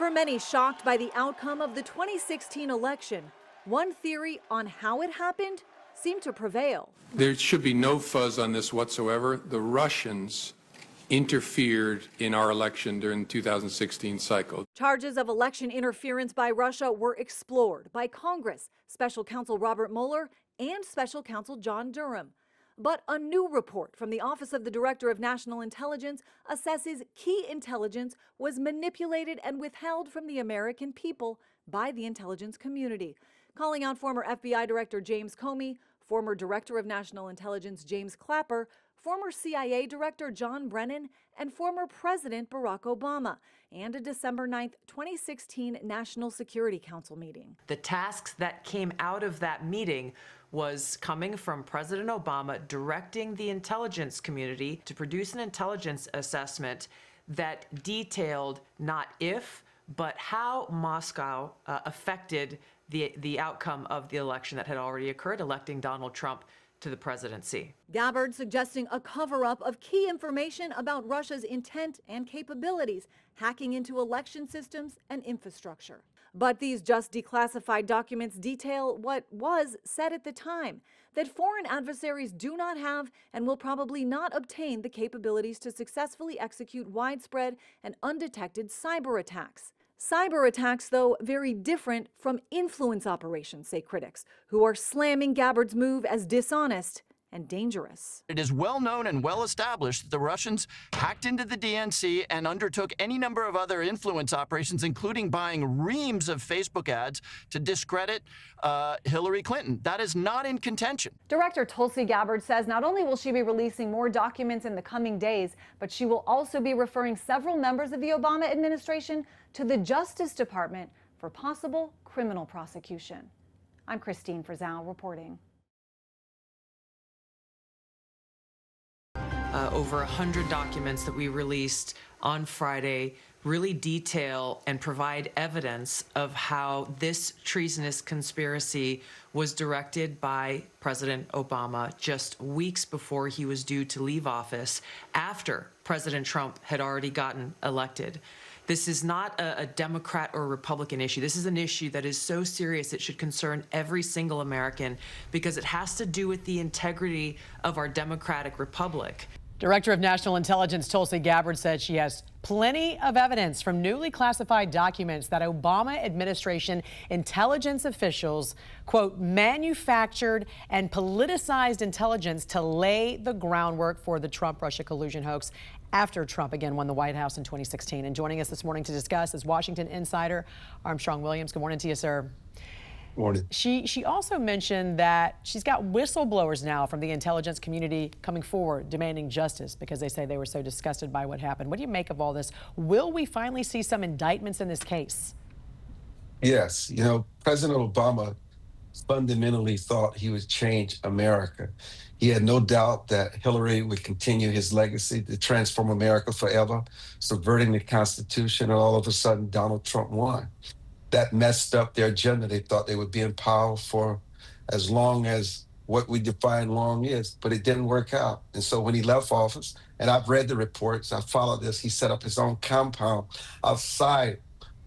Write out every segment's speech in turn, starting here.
For many shocked by the outcome of the 2016 election, one theory on how it happened seemed to prevail. There should be no fuzz on this whatsoever. The Russians interfered in our election during the 2016 cycle. Charges of election interference by Russia were explored by Congress, Special Counsel Robert Mueller, and Special Counsel John Durham. But a new report from the Office of the Director of National Intelligence assesses key intelligence was manipulated and withheld from the American people by the intelligence community, calling out former FBI Director James Comey, former Director of National Intelligence James Clapper, former CIA Director John Brennan, and former President Barack Obama, and a December 9th, 2016 National Security Council meeting. The tasks that came out of that meeting was coming from President Obama directing the intelligence community to produce an intelligence assessment that detailed not if, but how Moscow affected the outcome of the election that had already occurred, electing Donald Trump to the presidency. Gabbard suggesting a cover-up of key information about Russia's intent and capabilities, hacking into election systems and infrastructure. But these just declassified documents detail what was said at the time, that foreign adversaries do not have and will probably not obtain the capabilities to successfully execute widespread and undetected cyber attacks. Cyber attacks, though, very different from influence operations, say critics, who are slamming Gabbard's move as dishonest and dangerous. It is well known and well established that the Russians hacked into the DNC and undertook any number of other influence operations, including buying reams of Facebook ads to discredit Hillary Clinton. That is not in contention. Director Tulsi Gabbard says not only will she be releasing more documents in the coming days, but she will also be referring several members of the Obama administration to the Justice Department for possible criminal prosecution. I'm Christine Frizzell reporting. Over 100 documents that we released on Friday really detail and provide evidence of how this treasonous conspiracy was directed by President Obama just weeks before he was due to leave office, after President Trump had already gotten elected. This is not a Democrat or Republican issue. This is an issue that is so serious it should concern every single American, because it has to do with the integrity of our democratic republic. Director of National Intelligence Tulsi Gabbard said she has plenty of evidence from newly classified documents that Obama administration intelligence officials, quote, manufactured and politicized intelligence to lay the groundwork for the Trump-Russia collusion hoax after Trump again won the White House in 2016. And joining us this morning to discuss is Washington insider Armstrong Williams. Good morning to you, sir. Morning. She also mentioned that she's got whistleblowers now from the intelligence community coming forward demanding justice because they say they were so disgusted by what happened. What do you make of all this? Will we finally see some indictments in this case? Yes. You know, President Obama fundamentally thought he would change America. He had no doubt that Hillary would continue his legacy to transform America forever, subverting the Constitution, and all of a sudden Donald Trump won. That messed up their agenda. They thought they would be in power for as long as what we define long is, but it didn't work out. And so when he left office, and I've read the reports, I followed this, he set up his own compound outside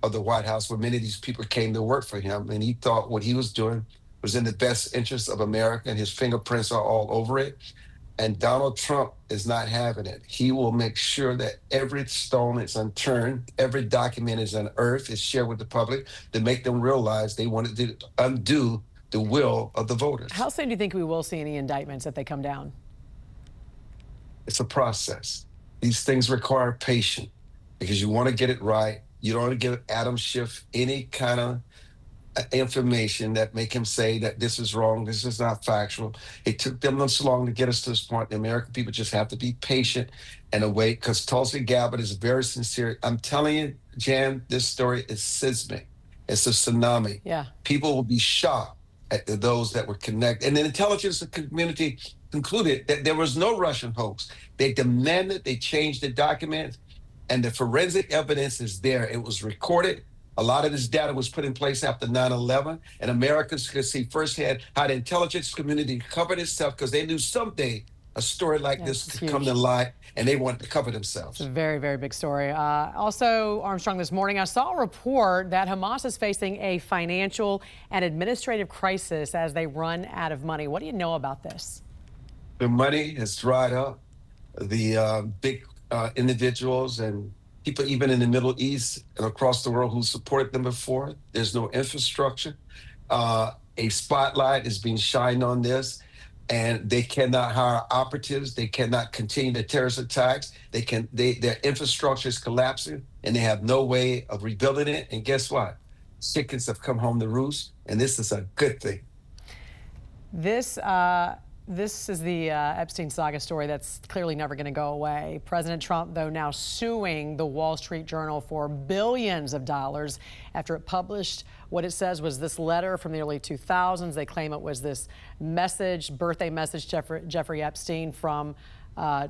of the White House where many of these people came to work for him. And he thought what he was doing was in the best interest of America, and his fingerprints are all over it. And Donald Trump is not having it. He will make sure that every stone is unturned, every document is unearthed, is shared with the public to make them realize they wanted to undo the will of the voters. How soon do you think we will see any indictments if they come down? It's a process. These things require patience because you want to get it right. You don't want to give Adam Schiff any kind of information that make him say that this is wrong, this is not factual. It took them this long to get us to this point. The American people just have to be patient and wait, because Tulsi Gabbard is very sincere. I'm telling you, Jan, this story is seismic. It's a tsunami. Yeah. People will be shocked at those that were connected. And the intelligence community concluded that there was no Russian hoax. They demanded they change the documents, and the forensic evidence is there. It was recorded. A lot of this data was put in place after 9/11, and Americans could see firsthand how the intelligence community covered itself because they knew someday a story like Yeah, this it's to come huge. to light, and they want to cover themselves. It's a very, very big story. Also, Armstrong, this morning I saw a report that Hamas is facing a financial and administrative crisis as they run out of money. What do you know about this? The money has dried up. The big individuals and people, even in the Middle East and across the world, who supported them before, there's no infrastructure. A spotlight is being shined on this, and they cannot hire operatives. They cannot continue the terrorist attacks. Their infrastructure is collapsing, and they have no way of rebuilding it. And guess what? Chickens have come home to roost, and this is a good thing. This is the Epstein saga story that's clearly never going to go away. President Trump, though, now suing the Wall Street Journal for billions of dollars after it published what it says was this letter from the early 2000s. They claim it was this message, birthday message, Jeffrey Epstein from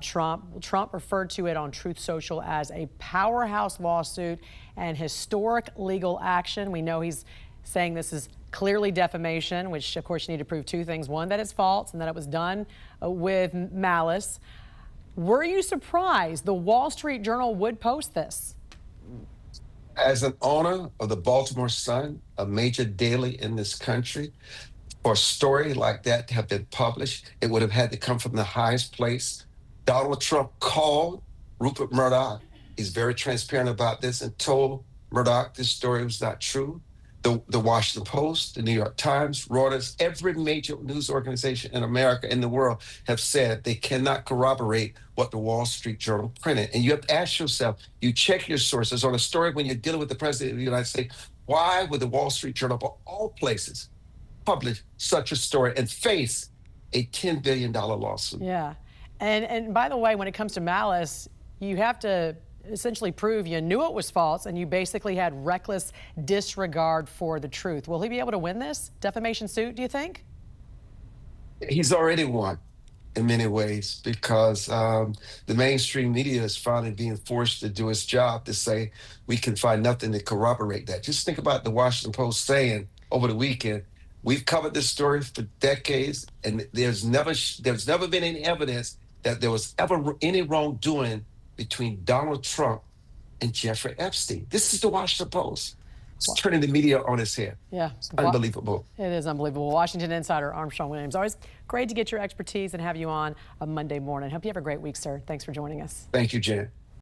Trump. Trump referred to it on Truth Social as a powerhouse lawsuit and historic legal action. We know he's saying this is clearly defamation, which of course you need to prove two things. One, that it's false and that it was done with malice. Were you surprised the Wall Street Journal would post this? As an owner of the Baltimore Sun, a major daily in this country, for a story like that to have been published, it would have had to come from the highest place. Donald Trump called Rupert Murdoch. He's very transparent about this and told Murdoch this story was not true. The Washington Post, the New York Times, Reuters, every major news organization in America and the world have said they cannot corroborate what the Wall Street Journal printed. And you have to ask yourself, you check your sources on a story when you're dealing with the president of the United States, why would the Wall Street Journal, of all places, publish such a story and face a $10 billion lawsuit? Yeah. And by the way, when it comes to malice, you have to essentially prove you knew it was false and you basically had reckless disregard for the truth. Will he be able to win this defamation suit, do you think? He's already won in many ways because the mainstream media is finally being forced to do its job to say we can find nothing to corroborate that. Just think about the Washington Post saying over the weekend, we've covered this story for decades and there's never been any evidence that there was ever any wrongdoing between Donald Trump and Jeffrey Epstein. This is the Washington Post. It's turning the media on its head. Yeah. It's unbelievable. It is unbelievable. Washington insider Armstrong Williams. Always great to get your expertise and have you on a Monday morning. Hope you have a great week, sir. Thanks for joining us. Thank you, Jen.